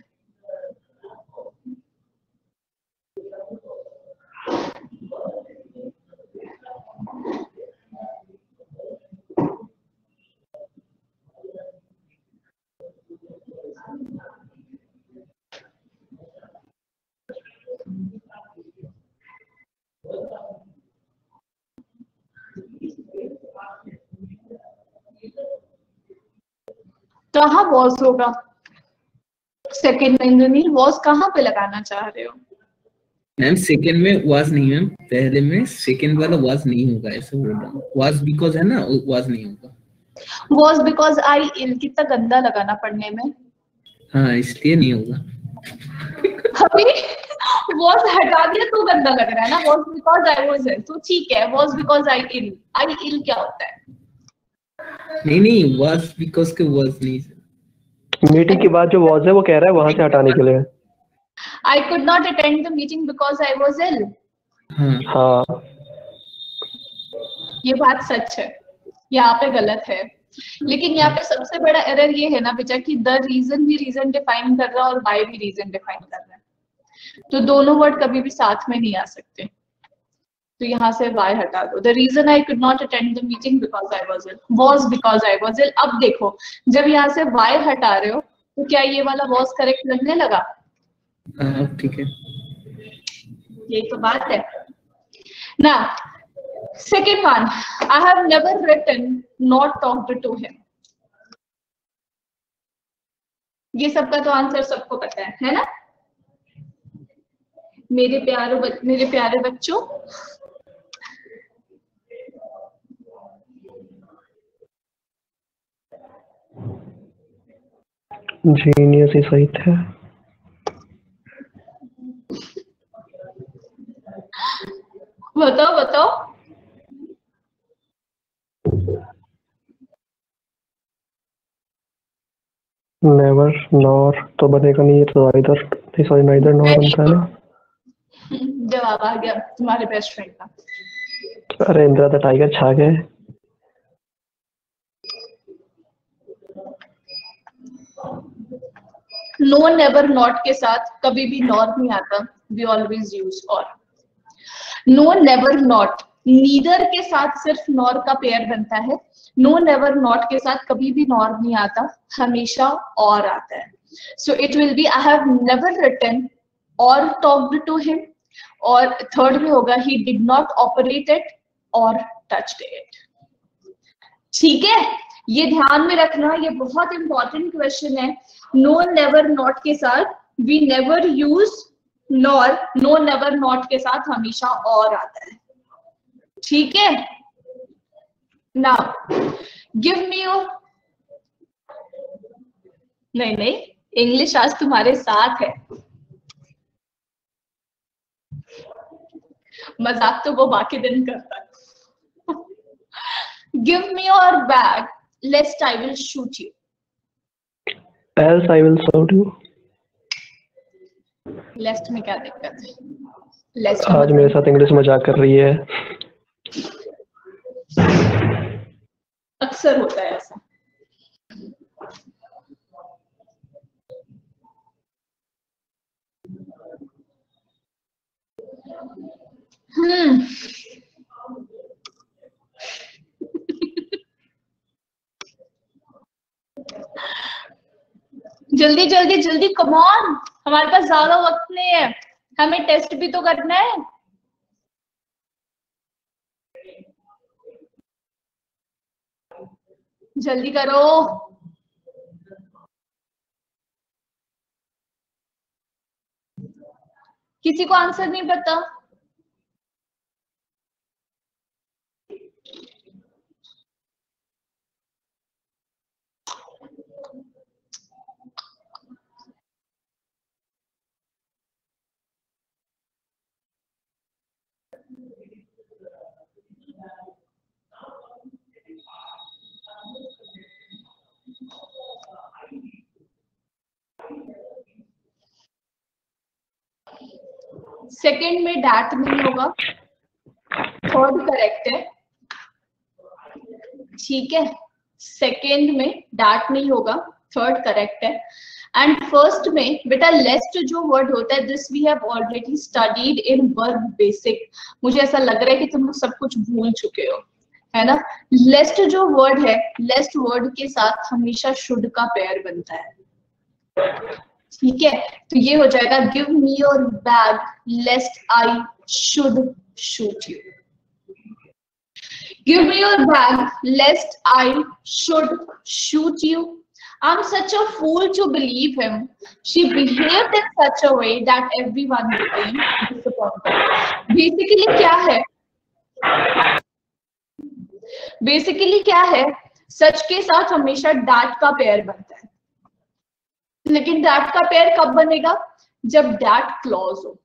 कहाँ वॉज होगा सेकंड में? इंद्रनील वॉज कहाँ पे लगाना चाह रहे हो? मैम सेकंड में वाज नहीं मैम, पहले में सेकंड वाला वाज नहीं होगा, ऐसा बोल रहा हूँ. वाज बिकॉज है ना, वाज नहीं होगा. वॉज बिकॉज आई इल, कितना गंदा लगाना पढ़ने में. हाँ, इसलिए नहीं होगा. अभी was हटा दिया तो गंदा लग रहा है ना, was because I was ill तो ठीक है, was because I ill क्या होता है? नहीं was because के was नहीं। मीटिंग के बाद जो was है वो कह रहा है वहां से हटाने के लिए। I could not attend the meeting because I was ill। हाँ ये बात सच है, यहाँ पे गलत है। लेकिन यहाँ पे सबसे बड़ा एरर ये है ना बेटा कि द रीजन भी रीजन डिफाइन कर रहा है और बाय भी रीजन डिफाइन कर रहा है, तो दोनों वर्ड कभी भी साथ में नहीं आ सकते। तो यहाँ से वाई हटा दो। The reason I could not attend the meeting because I was ill, was because I was ill. अब देखो जब यहाँ से वाई हटा रहे हो तो क्या ये वाला वॉज करेक्ट लगने लगा? ठीक है, यही तो बात है ना। Second one, I have never written, not talked to him। ये सबका तो आंसर सबको पता है ना? मेरे प्यारे बच्चों, जीनियस ही सही थे। बताओ। नेवर नॉर तो बनेगा नहीं, तो आइदर नहीं, सॉरी नाइदर नॉर बनता है ना। जवाब आ गया तुम्हारे बेस्ट फ्रेंड का। अरे इंदिरा द टाइगर छा गए। नो नेवर नॉट के साथ कभी भी नॉर नहीं आता, वी ऑलवेज यूज और। नो नेवर नॉट, नीदर के साथ सिर्फ नॉर का पेयर बनता है। नो नेवर नॉट के साथ कभी भी नॉर नहीं आता, हमेशा और आता है। So it will be I have never written or talked to him, और थर्ड में होगा he did not operate it or touched it. ठीक है, ये ध्यान में रखना, ये बहुत इंपॉर्टेंट क्वेश्चन है। नो नेवर नॉट के साथ we never use nor, no never not के साथ हमेशा और आता है। ठीक है, नाउ गिव मी योर, नहीं इंग्लिश आज तुम्हारे साथ है, मजाक तो वो बाकी दिन करता है। Give me your bag lest I will shoot you, else I will shoot you। Lest में क्या दिक्कत है? लेस्ट आज मेरे साथ इंग्लिश मजाक कर रही है। अक्सर होता है ऐसा। जल्दी जल्दी जल्दी, कम ऑन, हमारे पास ज्यादा वक्त नहीं है, हमें टेस्ट भी तो करना है। जल्दी करो। किसी को आंसर नहीं पता? सेकंड में डैट नहीं होगा, थर्ड करेक्ट है। ठीक है, सेकंड में डैट नहीं होगा, थर्ड करेक्ट है। एंड फर्स्ट में बेटा लेस्ट जो वर्ड होता है, this we have already studied in verb basic. मुझे ऐसा लग रहा है कि तुम लोग सब कुछ भूल चुके हो, है ना। लेस्ट जो वर्ड है, लेस्ट वर्ड के साथ हमेशा शुड का पेयर बनता है। ठीक है, तो ये हो जाएगा give me your bag lest I should shoot you. Give me your bag lest I should shoot you. I'm such a fool to believe him. She behaved in such a way that everyone became disappointed. Basically क्या है? Basically क्या है? सच के साथ हमेशा that का pair बनता है, लेकिन डैट का पेयर कब बनेगा? जब डैट क्लॉज हो।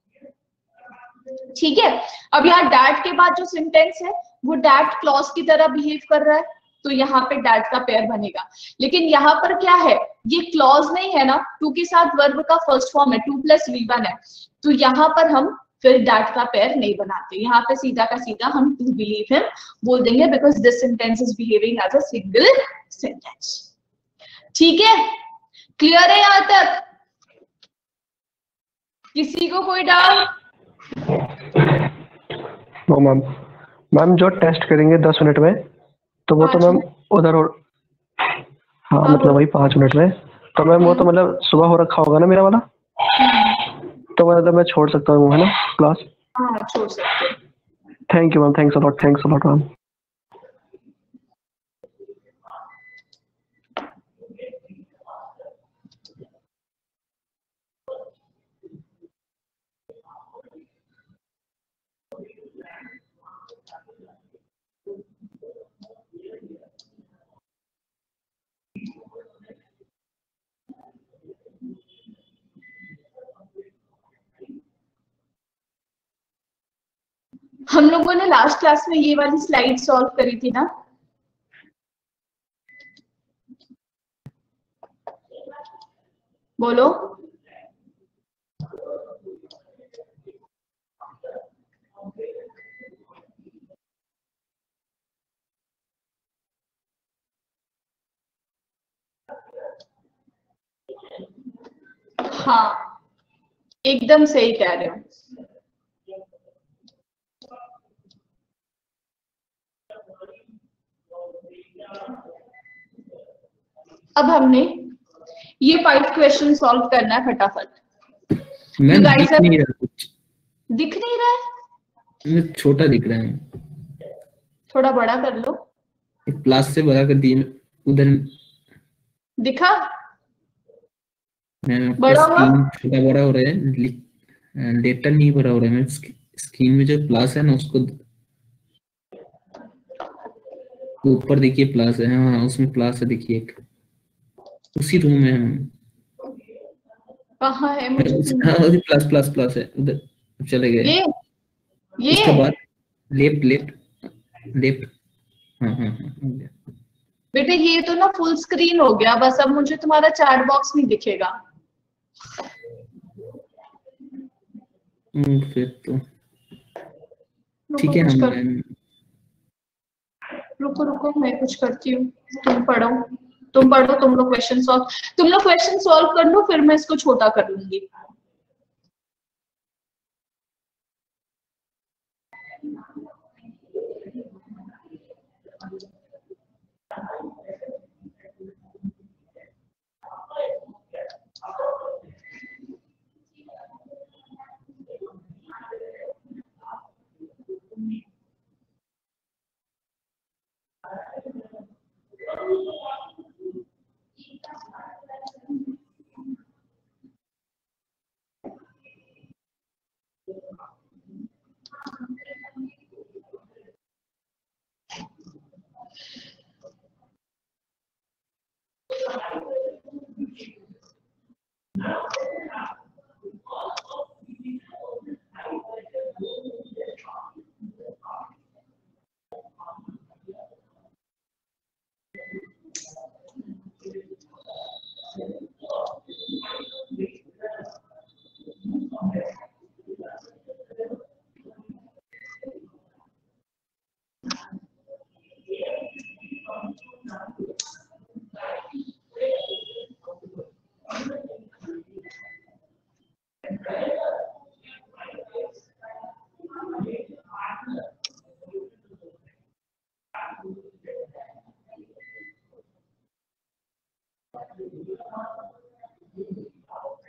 ठीक है, अब यहाँ डैट के बाद जो सेंटेंस है वो डैट क्लॉज की तरह बिहेव कर रहा है, तो यहाँ पे डैट का पेयर बनेगा। लेकिन यहाँ पर क्या है, ये क्लॉज नहीं है ना, टू के साथ वर्ब का फर्स्ट फॉर्म है, 2 + V1 है, तो यहाँ पर हम फिर डैट का पेयर नहीं बनाते, यहाँ पे सीधा का सीधा हम टू बिलीव हिम बोल देंगे, because this sentence is behaving as a single sentence. ठीक है, क्लियर है यहाँ तक? किसी को कोई डाउट? No ma'am. मैम जो टेस्ट करेंगे 10 मिनट में, तो वो तो 5 मैम मिनट। उधर और हाँ हाँ, मतलब बोलो। वही 5 मिनट में, तो मैम वो तो मतलब सुबह हो रखा होगा ना मेरा वाला, तो मतलब मैं छोड़ सकता हूँ है ना क्लास? हाँ, छोड़ सकते हो। Thank you ma'am, thanks a lot ma'am. हम लोगों ने लास्ट क्लास में ये वाली स्लाइड सॉल्व करी थी ना? बोलो। हाँ, एकदम सही कह रहे हो। अब हमने ये 5 क्वेश्चन सॉल्व करना है फटाफट। मैं You guys दिख have- नहीं रहा कुछ, दिख नहीं रहा है? मैं छोटा दिख रहा है, थोड़ा बड़ा कर लो। एक प्लस से बड़ा कर दिए उधर, दिखा? मैं बड़ा हुआ? स्क्रीन छोटा बड़ा हो रहा है, डेटा नहीं बड़ा हो रहा है, मैं स्क्रीन में जो प्लस है ना उसको ऊपर देखिए प्लस है, हाँ उसमें प्लस है, देखिए एक उसी रूम में हम, कहाँ है? मुझे हाँ उसी प्लस प्लस प्लस है उधर, चले गए ये उसके बाद लेफ्ट लेफ्ट लेफ्ट, हाँ हाँ हाँ बेटे ये तो ना फुल स्क्रीन हो गया, बस अब मुझे तुम्हारा चैट बॉक्स नहीं दिखेगा। फिर तो रुको ठीक है कुछ हम कर, रुको रुको मैं कुछ करती हूँ, तुम पढ़ो। तुम पढ़ो, तुम लोग क्वेश्चन सॉल्व, तुम लोग क्वेश्चन सॉल्व कर लो, फिर मैं इसको छोटा कर लूंगी।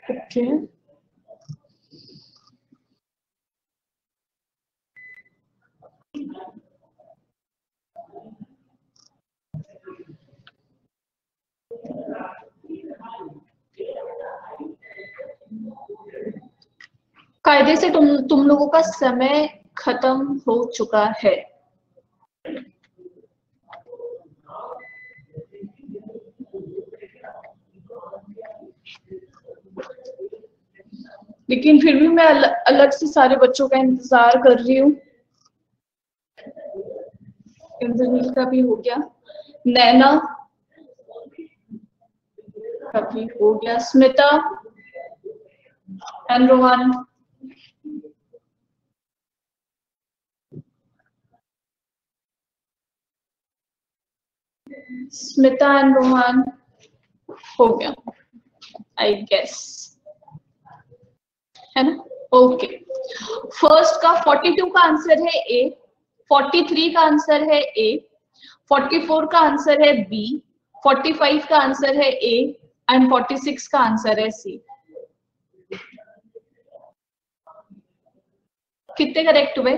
ओके, कायदे से तुम लोगों का समय खत्म हो चुका है। लेकिन फिर भी मैं अलग से सारे बच्चों का इंतजार कर रही हूँ। इंद्रनील का भी हो गया, नैना का भी हो गया, स्मिता एंड रोहन। स्मिता एंड रोहन हो गया आई गेस, है ना? ओके, फर्स्ट का 42 का आंसर है ए, 43 का आंसर है ए, 44 का आंसर है बी, 45 का आंसर है ए एंड 46 का आंसर है सी। कितने करेक्ट हुए?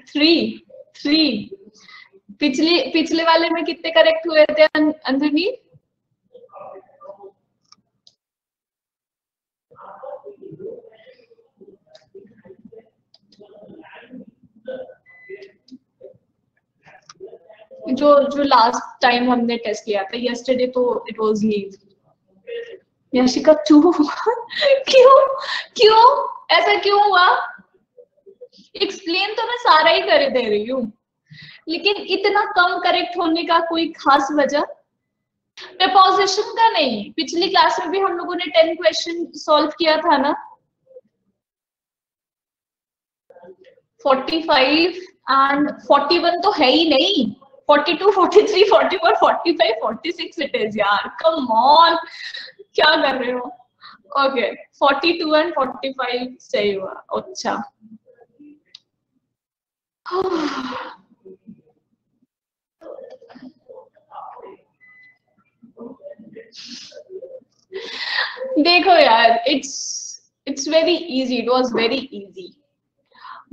थ्री। पिछले वाले में कितने करेक्ट हुए थे अंजनी? जो लास्ट टाइम हमने टेस्ट किया था यस्टरडे, तो इट वाज लीव। यशिका क्यों क्यों ऐसा क्यों हुआ? एक्सप्लेन तो मैं सारा ही कर दे रही हूँ, लेकिन इतना कम करेक्ट होने का कोई खास वजह? प्रीपोजिशन का नहीं, पिछली क्लास में भी हम लोगों ने 10 क्वेश्चन सॉल्व किया था ना। 45 एंड 41 तो है ही नहीं, 42, 43, 44, 45, 46 इट इज यार, कम ऑन, क्या कर रहे हो? ओके, 42 एंड 45 सही हुआ। अच्छा, देखो यार, it's very easy, it was very easy.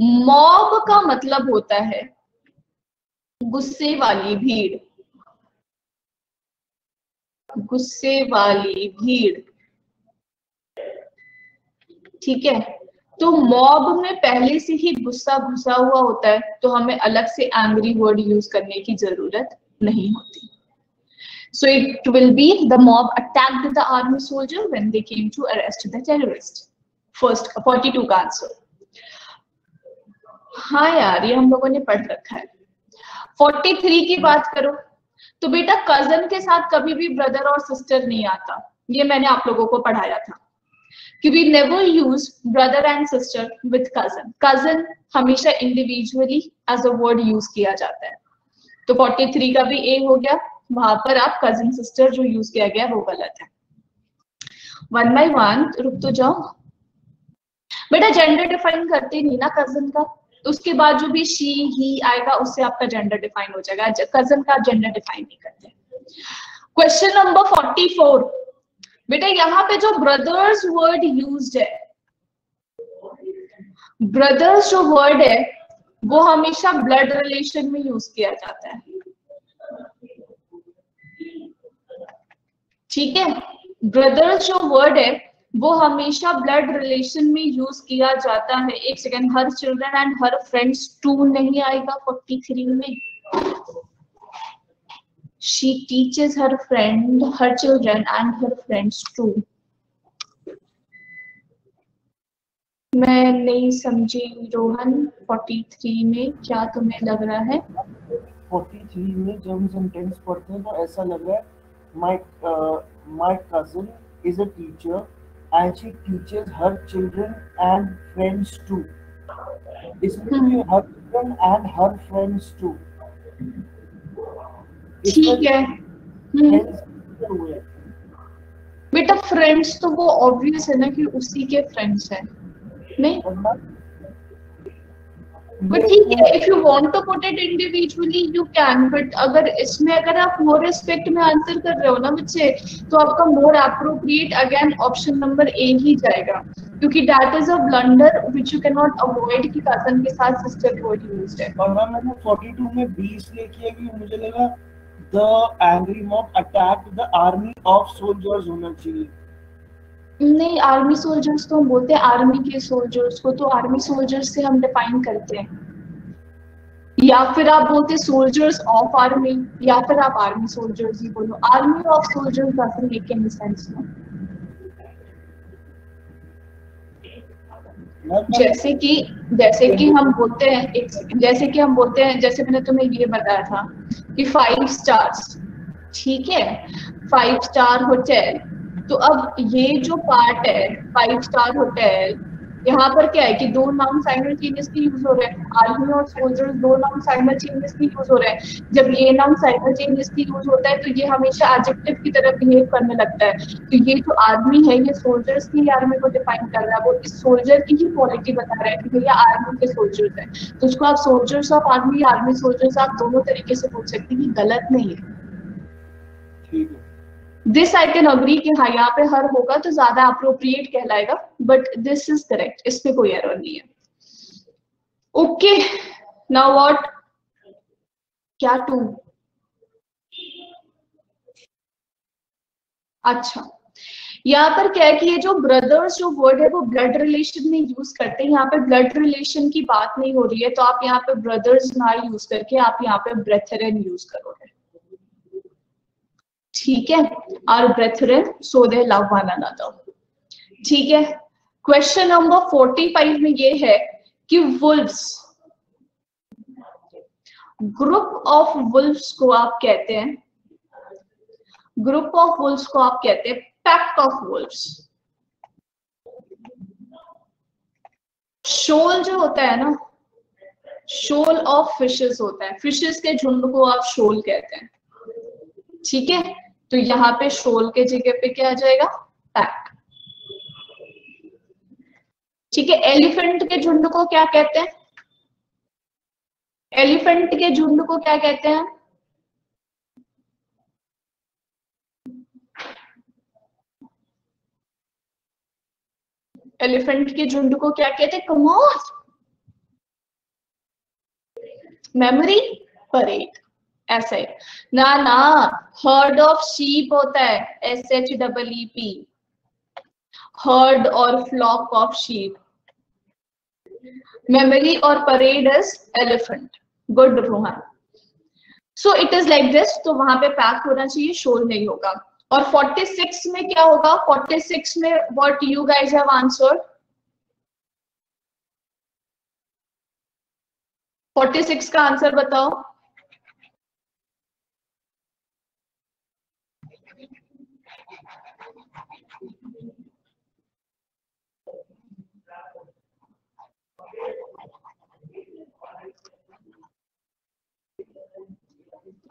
Mob का मतलब होता है गुस्से वाली भीड़, गुस्से वाली भीड़, ठीक है? तो मॉब में पहले से ही गुस्सा घुसा हुआ होता है, तो हमें अलग से एंग्री वर्ड यूज करने की जरूरत नहीं होती। So it will be the mob attacked the army soldier when they came to arrest the terrorist. First 42 का आंसर। हाँ यार, ये हम लोगों ने पढ़ रखा है। 43 की बात करो तो बेटा कजन के साथ कभी भी ब्रदर और सिस्टर नहीं आता, ये मैंने आप लोगों को पढ़ाया था कि we never use brother and sister with cousin. cousin हमेशा individually as a word use किया जाता है। तो 43 का भी ए हो गया, वहां पर आप कजिन सिस्टर जो यूज किया गया वो गलत है। 1 by 1 रुक तो जाओ बेटा, जेंडर डिफाइन करते नहीं ना कजिन का, तो उसके बाद जो भी शी ही आएगा उससे आपका जेंडर डिफाइन हो जाएगा। कजिन का जेंडर डिफाइन नहीं करते। क्वेश्चन नंबर 44 बेटा, यहाँ पे जो ब्रदर्स वर्ड यूज्ड है, ब्रदर्स जो वर्ड है वो हमेशा ब्लड रिलेशन में यूज किया जाता है, ठीक है? ब्रदर्स जो वर्ड है वो हमेशा ब्लड रिलेशन में यूज किया जाता है। एक second, her children and her friends to नहीं आएगा 43 में। She teaches her children and her friends too. मैं नहीं समझी रोहन, 43 में क्या तुम्हें लग रहा है? 43 में जब हम सेंटेंस पढ़ते हैं तो ऐसा लग रहा है my cousin is a teacher and she teaches her children and friends too. इसमें her children and her friends too. ठीक है। बेटा फ्रेंड्स तो वो ऑब्वियस है ना कि उसी के फ्रेंड्स हैं, नहीं? बट ठीक है, if you want to put it individually you can, but अगर इसमें अगर आप मोर रिस्पेक्ट में आंसर कर रहे हो ना बच्चे, तो आपका more appropriate again option number A ही जाएगा, क्योंकि that is a blunder which you can not avoid कि कजन के साथ सिस्टर वर्ड यूज्ड है। और मैंने 42 में 20 ले किया कि मुझे लगा the angry mob attacked the army of soldiers होना चाहिए। नहीं, आर्मी सोल्जर्स तो हम बोलते हैं, आर्मी के सोल्जर्स को तो आर्मी सोल्जर्स से हम डिफाइन करते हैं। या फिर आप बोलते सोल्जर्स ऑफ आर्मी, या फिर आप आर्मी सोल्जर्स ही बोलो। Army of soldiers doesn't make any sense ना। जैसे कि हम बोलते हैं, जैसे कि हम बोलते हैं, जैसे मैंने तुम्हें ये बताया था कि 5 स्टार्स, ठीक है, 5 स्टार होटल। तो अब ये जो पार्ट है 5 स्टार होटल, यहाँ पर क्या है कि दो नाउन साइमल्टेनियसली यूज हो रहे हैं, आर्मी और सोल्जर्स, दो नाउन साइमल्टेनियसली यूज हो रहे हैं। जब ये नाउन साइमल्टेनियसली यूज होता है तो ये हमेशा एडजेक्टिव की तरह बिहेव करने लगता है। तो ये जो आर्मी है ये सोल्जर्स की आर्मी को डिफाइन कर रहा है, वो इस सोल्जर की ही क्वालिटी बता रहा है कि भैया आर्मी के सोल्जर्स है। तो उसको आप soldiers of army, army soldiers, आप दोनों तरीके से बोल सकते हैं कि गलत नहीं है। ठीक है। दिस आई कैन अग्री कि हाँ यहाँ पे हर होगा तो ज्यादा अप्रोप्रिएट कहलाएगा, बट दिस इज करेक्ट, इसमें कोई एरर नहीं है। ओके, नाउ व्हाट, क्या टू, अच्छा यहाँ पर क्या है कि ये जो ब्रदर्स जो वर्ड है वो ब्लड रिलेशन में यूज करते हैं। यहाँ पे ब्लड रिलेशन की बात नहीं हो रही है, तो आप यहाँ पे ब्रदर्स ना यूज करके आप यहाँ पे ब्रेथरन यूज करोगे, ठीक है, our brethren so they love one another, ठीक है। क्वेश्चन नंबर 45 में ये है कि वुल्व्स, ग्रुप ऑफ वुल्व्स को आप कहते हैं, ग्रुप ऑफ वुल्व्स को आप कहते हैं पैक ऑफ वुल्व्स। शोल जो होता है ना, शोल ऑफ फिशेस होता है, फिशेस के झुंड को आप शोल कहते हैं, ठीक है। तो यहाँ पे शोल के जगह पे क्या आ जाएगा, पैक, ठीक है। एलिफेंट के झुंड को क्या कहते हैं, एलिफेंट के झुंड को क्या कहते हैं, एलिफेंट के झुंड को क्या कहते हैं, कम ऑन, मेमोरी, परेड, ऐसे ना ना, हर्ड ऑफ शीप होता है, SHEEP, हर्ड और फ्लॉक ऑफ शीप। मेमोरी और parade is elephant, good Rohan. So it is like this, तो वहां पे पैक होना चाहिए, शोल नहीं होगा। और 46 में क्या होगा, 46 में what you guys have answered, 46 का आंसर बताओ।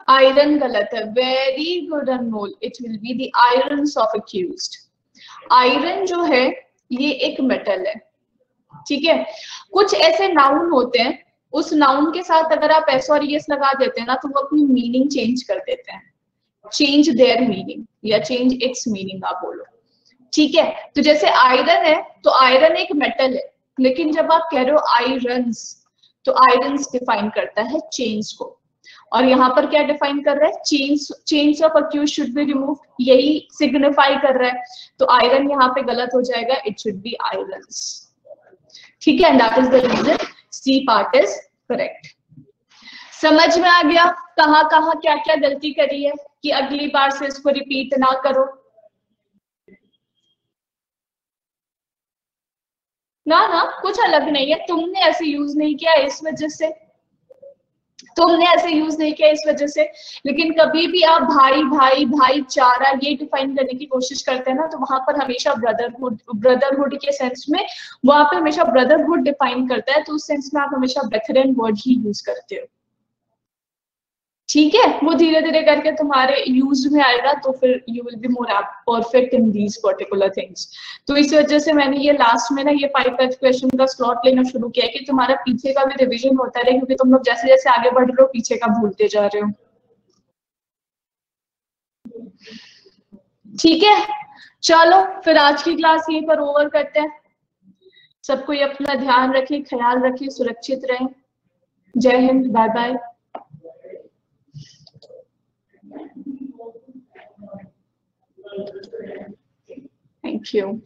आयरन गलत है, very good Anmol, it will be the irons of accused. Iron जो है ये एक मेटल है, ठीक है। कुछ ऐसे नाउन होते हैं, उस नाउन के साथ अगर आप एस और एस लगा देते हैं ना तो वो अपनी मीनिंग चेंज कर देते हैं, चेंज देयर मीनिंग या चेंज इट्स मीनिंग आप बोलो, ठीक है। तो जैसे आयरन है तो आयरन एक मेटल है, लेकिन जब आप कह रहे हो आयरन्स तो आयरन्स डिफाइन करता है चेंज को, और यहाँ पर क्या डिफाइन कर रहा है, change of accuse should be remove, यही सिग्निफाई कर रहा है। तो आयरन यहाँ पे गलत हो जाएगा, इट शुड बी आयरन्स, ठीक है। And that is the reason C part is correct. समझ में आ गया कहाँ कहाँ क्या क्या गलती करी है, कि अगली बार से इसको रिपीट ना करो ना। ना कुछ अलग नहीं है, तुमने ऐसे यूज नहीं किया इस वजह से, तुमने ऐसे यूज नहीं किया इस वजह से। लेकिन कभी भी आप भाई भाई भाईचारा ये डिफाइन करने की कोशिश करते हैं ना, तो वहां पर हमेशा ब्रदरहुड के सेंस में वहां पे हमेशा ब्रदरहुड डिफाइन करता है, तो उस सेंस में आप हमेशा ब्रेथरन वर्ड ही यूज करते हो, ठीक है। वो धीरे धीरे करके तुम्हारे यूज में आएगा, तो फिर you will be more perfect in these particular things. तो इस वजह से मैंने ये लास्ट में ना ये 5 क्वेश्चन का स्लॉट लेना शुरू किया कि तुम्हारा पीछे का भी रिवीजन होता रहे, क्योंकि तुम लोग जैसे जैसे आगे बढ़ रहे हो पीछे का भूलते जा रहे हो, ठीक है। चलो फिर आज की क्लास यहीं पर ओवर करते हैं। सबको ये अपना ध्यान रखें, ख्याल रखें, सुरक्षित रहें। जय Hind, bye bye. Thank you.